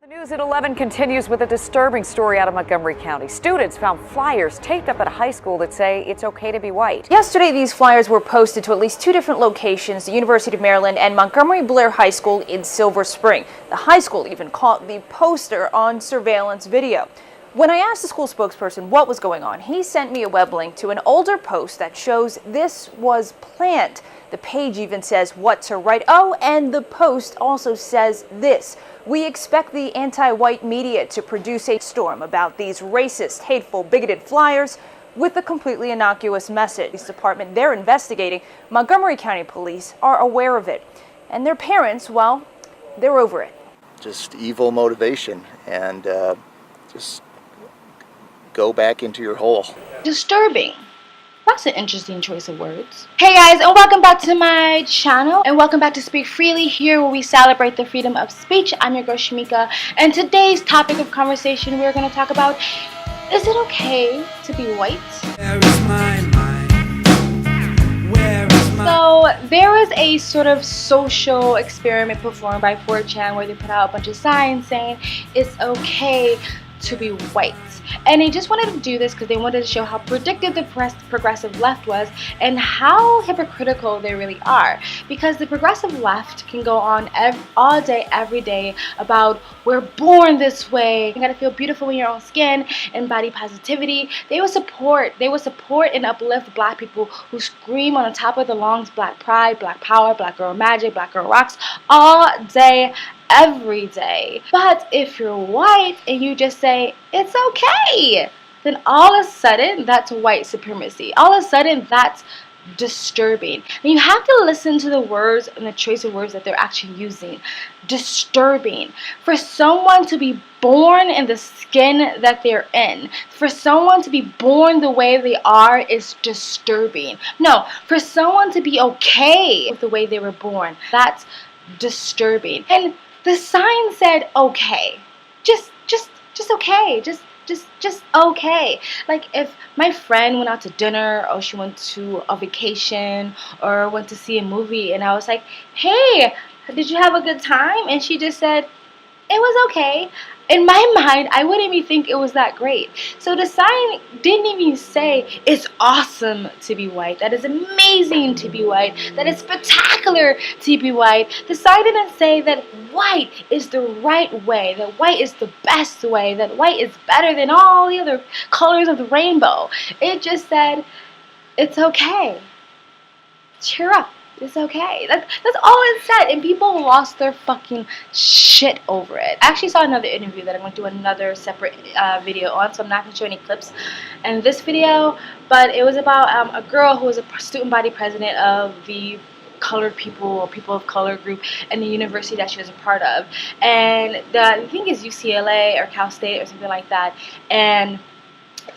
The news at 11 continues with a disturbing story out of Montgomery County. Students found flyers taped up at a high school that say it's okay to be white. Yesterday, these flyers were posted to at least two different locations, the University of Maryland and Montgomery Blair High School in Silver Spring. The high school even caught the poster on surveillance video. When I asked the school spokesperson what was going on, he sent me a web link to an older post that shows this was planned. The page even says what to write. Oh, and the post also says this: "We expect the anti-white media to produce a storm about these racist, hateful, bigoted flyers with a completely innocuous message." Police department, they're investigating. Montgomery County Police are aware of it. And their parents, well, they're over it. Just evil motivation, and just go back into your hole. Disturbing. That's an interesting choice of words. Hey guys, and welcome back to my channel, and welcome back to Speak Freely, here where we celebrate the freedom of speech. I'm your girl Shamika, and today's topic of conversation we're going to talk about: is it okay to be white? Where is my mind? Where is my... So there was a sort of social experiment performed by 4chan where they put out a bunch of signs saying it's okay to be white. And they just wanted to do this because they wanted to show how predictive the progressive left was and how hypocritical they really are. Because the progressive left can go on all day, every day about we're born this way, you gotta feel beautiful in your own skin, and body positivity. They will support and uplift black people who scream on the top of the lungs black pride, black power, black girl magic, black girl rocks all day, every day. But if you're white and you just say it's okay, then all of a sudden that's white supremacy. All of a sudden that's disturbing. And you have to listen to the words and the choice of words that they're actually using. Disturbing. For someone to be born in the skin that they're in, for someone to be born the way they are is disturbing. No, for someone to be okay with the way they were born, that's disturbing. And the sign said okay. Just okay. Just okay. Like if my friend went out to dinner, or she went to a vacation, or went to see a movie, and I was like, hey, did you have a good time? And she just said, it was okay. In my mind, I wouldn't even think it was that great. So the sign didn't even say it's awesome to be white, that is amazing to be white, that is spectacular to be white. The sign didn't say that white is the right way, that white is the best way, that white is better than all the other colors of the rainbow. It just said, it's okay. Cheer up. It's okay. That's all it said, and people lost their fucking shit over it. I actually saw another interview that I'm going to do another separate video on, so I'm not going to show any clips in this video, but it was about a girl who was a student body president of the colored people or people of color group in the university that she was a part of, and I think it's UCLA or Cal State or something like that, and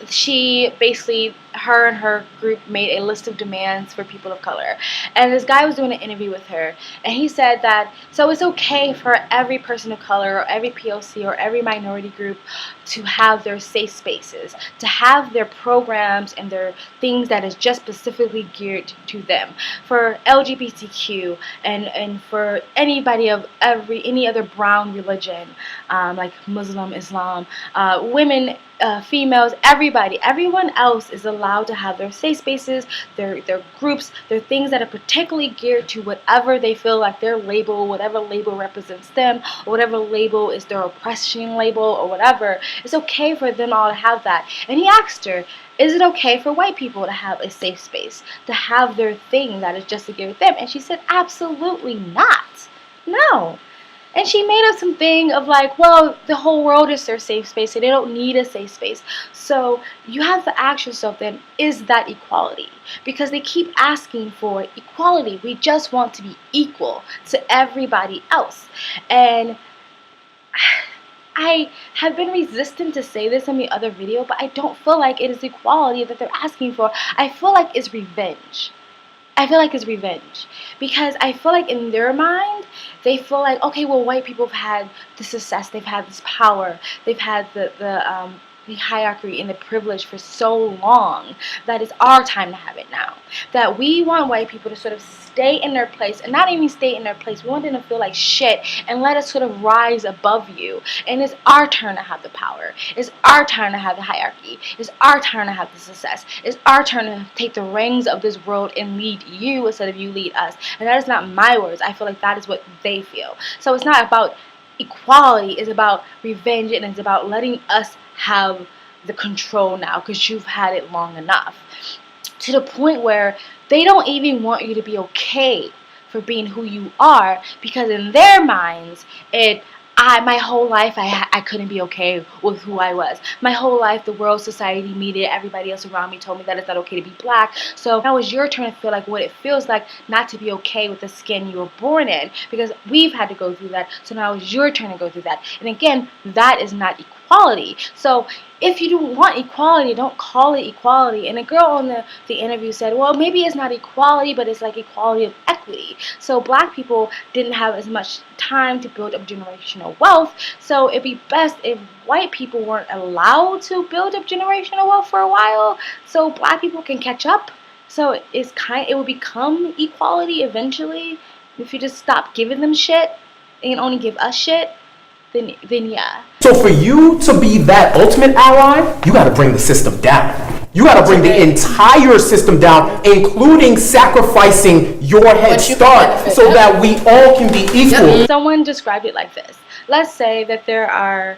she basically, her and her group made a list of demands for people of color, and this guy was doing an interview with her, and he said that so it's okay for every person of color or every POC or every minority group to have their safe spaces, to have their programs and their things that is just specifically geared to them. For LGBTQ and for anybody of any other brown religion, like Muslim, Islam, women, females, everyone else is allowed to have their safe spaces, their groups, their things that are particularly geared to whatever they feel like their label, whatever label represents them, or whatever label is their oppression label or whatever. It's okay for them all to have that. And he asked her, is it okay for white people to have a safe space, to have their thing that is just to give them? And she said, absolutely not. No. And she made up something of like, well, the whole world is their safe space and they don't need a safe space. So you have to ask yourself then, is that equality? Because they keep asking for equality. We just want to be equal to everybody else. And I have been resistant to say this in the other video, but I don't feel like it is equality that they're asking for. I feel like it's revenge. I feel like it's revenge, because I feel like in their mind, they feel like, okay, well, white people have had the success, they've had this power, they've had the the hierarchy and the privilege for so long that it's our time to have it now. That we want white people to sort of stay in their place, and not even stay in their place. We want them to feel like shit and let us sort of rise above you. And it's our turn to have the power. It's our turn to have the hierarchy. It's our turn to have the success. It's our turn to take the reins of this world and lead you instead of you lead us. And that is not my words. I feel like that is what they feel. So it's not about equality. It's about revenge, and it's about letting us have the control now because you've had it long enough. To the point where they don't even want you to be okay for being who you are, because in their minds, my whole life I couldn't be okay with who I was. My whole life, the world, society, media, everybody else around me told me that it's not okay to be black. So now it's your turn to feel like what it feels like not to be okay with the skin you were born in, because we've had to go through that. So now it's your turn to go through that. And again, that is not equality. So if you don't want equality, don't call it equality. And a girl on the interview said, well, maybe it's not equality, but it's like equality of equity. So black people didn't have as much time to build up generational wealth. So it'd be best if white people weren't allowed to build up generational wealth for a while, so black people can catch up. So it will become equality eventually if you just stop giving them shit and only give us shit. Then yeah. So for you to be that ultimate ally, you got to bring the system down. You got to bring the entire system down, including sacrificing your head start so that we all can be equal. Someone described it like this. Let's say that there's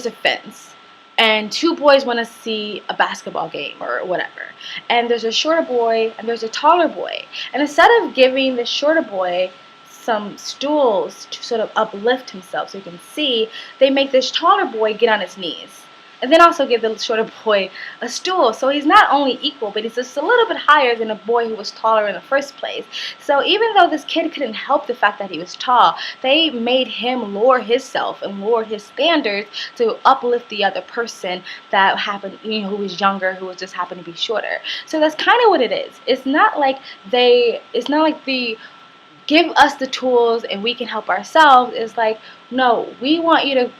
a fence, and two boys want to see a basketball game or whatever. And there's a shorter boy and there's a taller boy. And instead of giving the shorter boy some stools to sort of uplift himself so he can see, they make this taller boy get on his knees. And then also give the shorter boy a stool. So he's not only equal, but he's just a little bit higher than a boy who was taller in the first place. So even though this kid couldn't help the fact that he was tall, they made him lower himself and lower his standards to uplift the other person that happened, who was younger, who was just happened to be shorter. So that's kind of what it is. It's not like they give us the tools and we can help ourselves. It's like, no, we want you to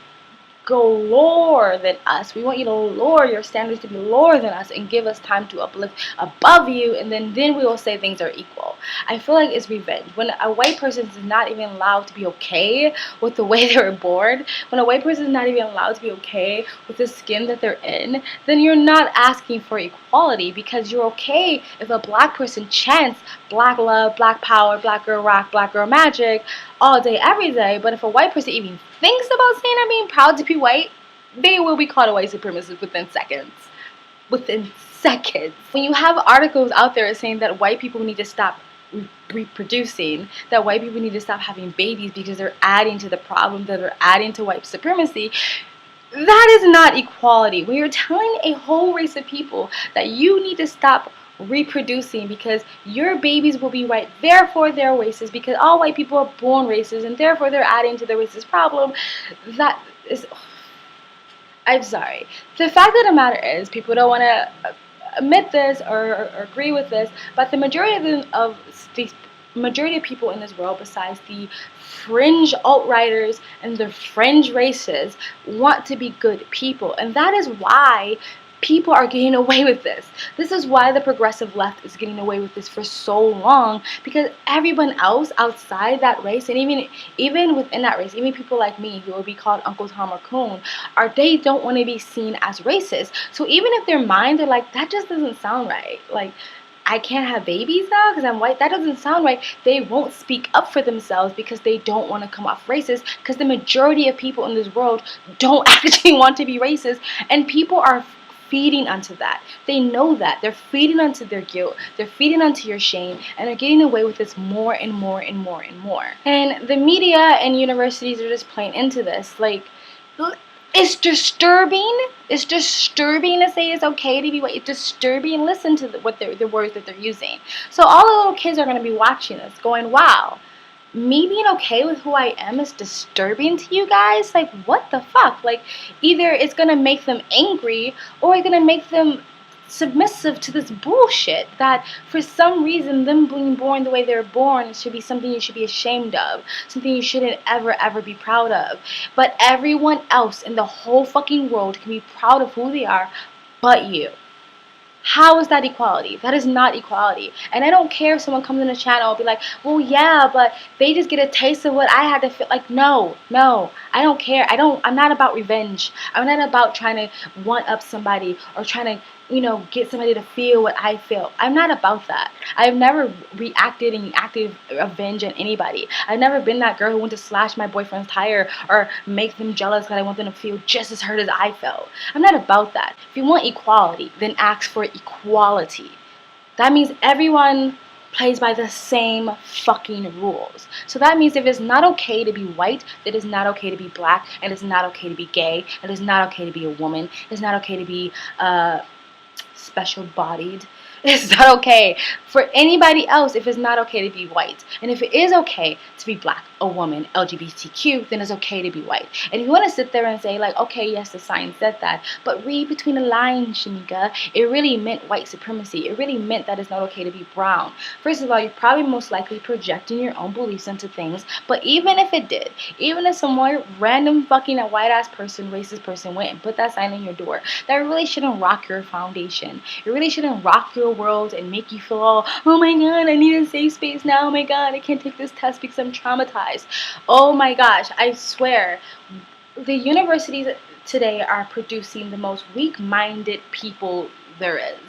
go lower than us. We want you to lower your standards to be lower than us and give us time to uplift above you, and then we will say things are equal. I feel like it's revenge. When a white person is not even allowed to be okay with the way they were born, when a white person is not even allowed to be okay with the skin that they're in, then you're not asking for equality, because you're okay if a black person chants black love, black power, black girl rock, black girl magic all day, every day. But if a white person even thinks about saying I'm being proud to be white, they will be called a white supremacist within seconds. Within seconds. When you have articles out there saying that white people need to stop reproducing, that white people need to stop having babies because they're adding to the problem, that they're adding to white supremacy, that is not equality. When you're telling a whole race of people that you need to stop reproducing because your babies will be white, therefore they're racist, because all white people are born racist and therefore they're adding to the racist problem, that is, I'm sorry. The fact of the matter is, people don't want to admit this or agree with this, but the majority of people in this world, besides the fringe alt-righters and the fringe racists, want to be good people. And that is why people are getting away with this. This is why the progressive left is getting away with this for so long, because everyone else outside that race, and even within that race, even people like me who will be called Uncle Tom or Coon, they don't want to be seen as racist. So even if their mind, they're like, that just doesn't sound right. Like, I can't have babies now because I'm white. That doesn't sound right. They won't speak up for themselves because they don't want to come off racist, because the majority of people in this world don't actually want to be racist, and people are feeding onto that. They know that. They're feeding onto their guilt. They're feeding onto your shame, and they're getting away with this more and more and more and more. And the media and universities are just playing into this. Like, it's disturbing. It's disturbing to say it's okay to be white. It's disturbing. Listen to the words that they're using. So all the little kids are going to be watching this going, wow, me being okay with who I am is disturbing to you guys? Like, what the fuck? Like, either it's going to make them angry or it's going to make them submissive to this bullshit that for some reason them being born the way they're born should be something you should be ashamed of, something you shouldn't ever be proud of. But everyone else in the whole fucking world can be proud of who they are but you. How is that equality? That is not equality. And I don't care if someone comes in the channel and be like, well, yeah, but they just get a taste of what I had to feel. Like, no, I don't care. I'm not about revenge. I'm not about trying to one up somebody or trying to, get somebody to feel what I feel. I'm not about that. I've never reacted and acted revenge on anybody. I've never been that girl who went to slash my boyfriend's tire or make them jealous because I want them to feel just as hurt as I felt. I'm not about that. If you want equality, then ask for equality. That means everyone plays by the same fucking rules. So that means if it's not okay to be white, then it's not okay to be black, and it's not okay to be gay, and it's not okay to be a woman, it's not okay to be special-bodied. It's not okay for anybody else if it's not okay to be white. And if it is okay to be black, a woman, LGBTQ, then it's okay to be white. And if you want to sit there and say, like, okay, yes, the sign said that, but read between the lines, Shanika. It really meant white supremacy. It really meant that it's not okay to be brown. First of all, you're probably most likely projecting your own beliefs into things. But even if it did, even if some random fucking white-ass person, racist person went and put that sign on your door, that really shouldn't rock your foundation. It really shouldn't rock your world and make you feel all, oh my god, I need a safe space now, oh my god, I can't take this test because I'm traumatized. Oh my gosh, I swear, the universities today are producing the most weak-minded people there is.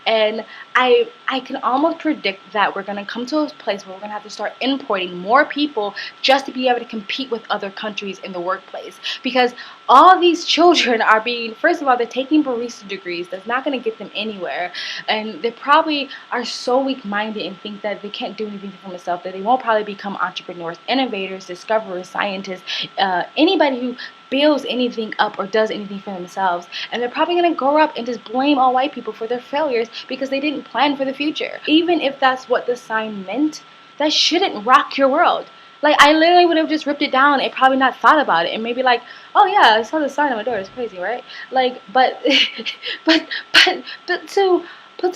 And I can almost predict that we're going to come to a place where we're going to have to start importing more people just to be able to compete with other countries in the workplace. Because all these children are being, first of all, they're taking barista degrees. That's not going to get them anywhere. And they probably are so weak-minded and think that they can't do anything for themselves, that they won't probably become entrepreneurs, innovators, discoverers, scientists, anybody who builds anything up or does anything for themselves. And they're probably going to grow up and just blame all white people for their failures because they didn't plan for the future. Even if that's what the sign meant, that shouldn't rock your world. Like, I literally would have just ripped it down and probably not thought about it and maybe like, oh yeah, I saw the sign on my door, it's crazy, right? Like, but to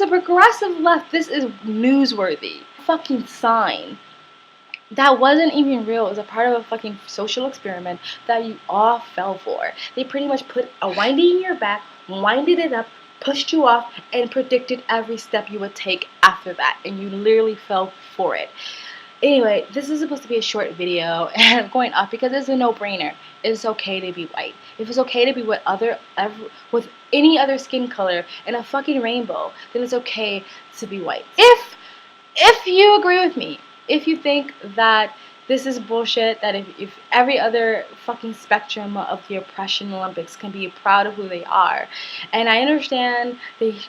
progressive left, this is newsworthy. Fucking sign that wasn't even real. It was a part of a fucking social experiment that you all fell for. They pretty much put a windy in your back, winded it up, pushed you off, and predicted every step you would take after that, and you literally fell for it. Anyway, this is supposed to be a short video, and I'm going off because it's a no-brainer. It's okay to be white. If it's okay to be with any other skin color and a fucking rainbow, then it's okay to be white. If you agree with me, if you think that this is bullshit, that if every other fucking spectrum of the oppression Olympics can be proud of who they are, and I understand we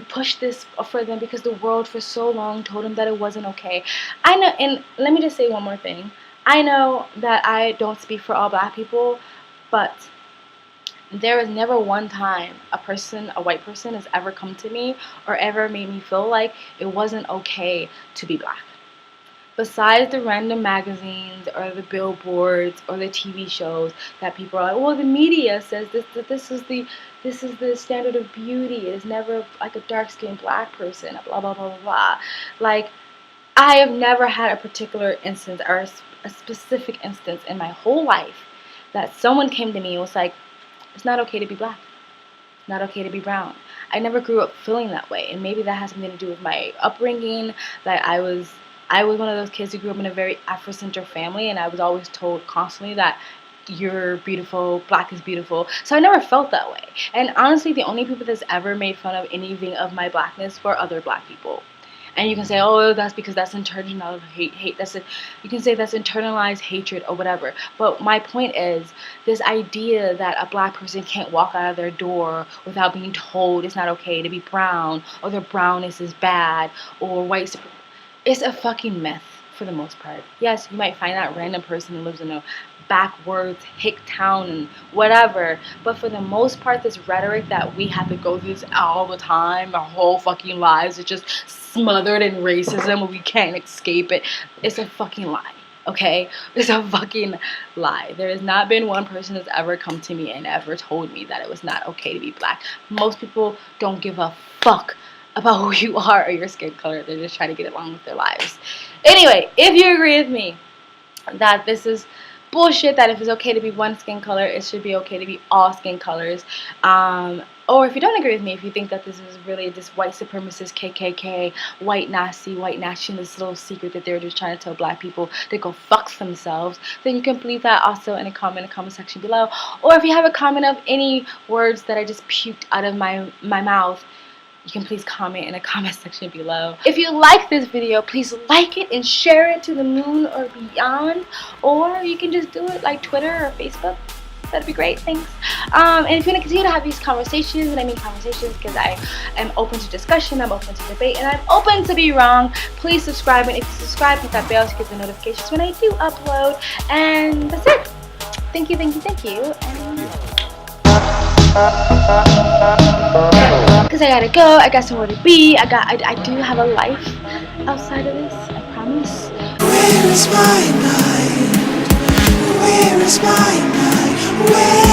pushed this for them because the world for so long told them that it wasn't okay. I know, and let me just say one more thing. I know that I don't speak for all black people, but there was never one time a white person has ever come to me or ever made me feel like it wasn't okay to be black. Besides the random magazines or the billboards or the TV shows that people are like, well, the media says this is the standard of beauty. It is never like a dark-skinned black person, blah, blah, blah, blah, blah. Like, I have never had a particular instance or a specific instance in my whole life that someone came to me and was like, it's not okay to be black. It's not okay to be brown. I never grew up feeling that way, and maybe that has something to do with my upbringing, that I was one of those kids who grew up in a very Afrocentric family, and I was always told constantly that you're beautiful, black is beautiful. So I never felt that way. And honestly, the only people that's ever made fun of anything of my blackness were other black people. And you can say, oh, that's because that's internalized hate. You can say that's internalized hatred or whatever. But my point is, this idea that a black person can't walk out of their door without being told it's not okay to be brown, or their brownness is bad, or white supremacy. It's a fucking myth for the most part. Yes, you might find that random person who lives in a backwards hick town and whatever, but for the most part, this rhetoric that we have to go through this all the time, our whole fucking lives, is just smothered in racism and we can't escape it. It's a fucking lie, okay? It's a fucking lie. There has not been one person that's ever come to me and ever told me that it was not okay to be black. Most people don't give a fuck about who you are or your skin color. They're just trying to get along with their lives. Anyway, if you agree with me that this is bullshit, that if it's okay to be one skin color, it should be okay to be all skin colors, or if you don't agree with me, if you think that this is really this white supremacist KKK, white Nazi, white nationalist little secret that they're just trying to tell black people to go fuck themselves, then you can leave that also in the comment section below. Or if you have a comment of any words that I just puked out of my mouth, you can please comment in the comment section below. If you like this video, please like it and share it to the moon or beyond. Or you can just do it like Twitter or Facebook. That'd be great, thanks. And if you want to continue to have these conversations, and I mean conversations because I am open to discussion, I'm open to debate, and I'm open to be wrong, please subscribe. And if you subscribe, hit that bell to get the notifications when I do upload. And that's it. Thank you, thank you, thank you. Because I gotta go, I got somewhere to be, I do have a life outside of this, I promise. Where is my mind? Where is my mind? Where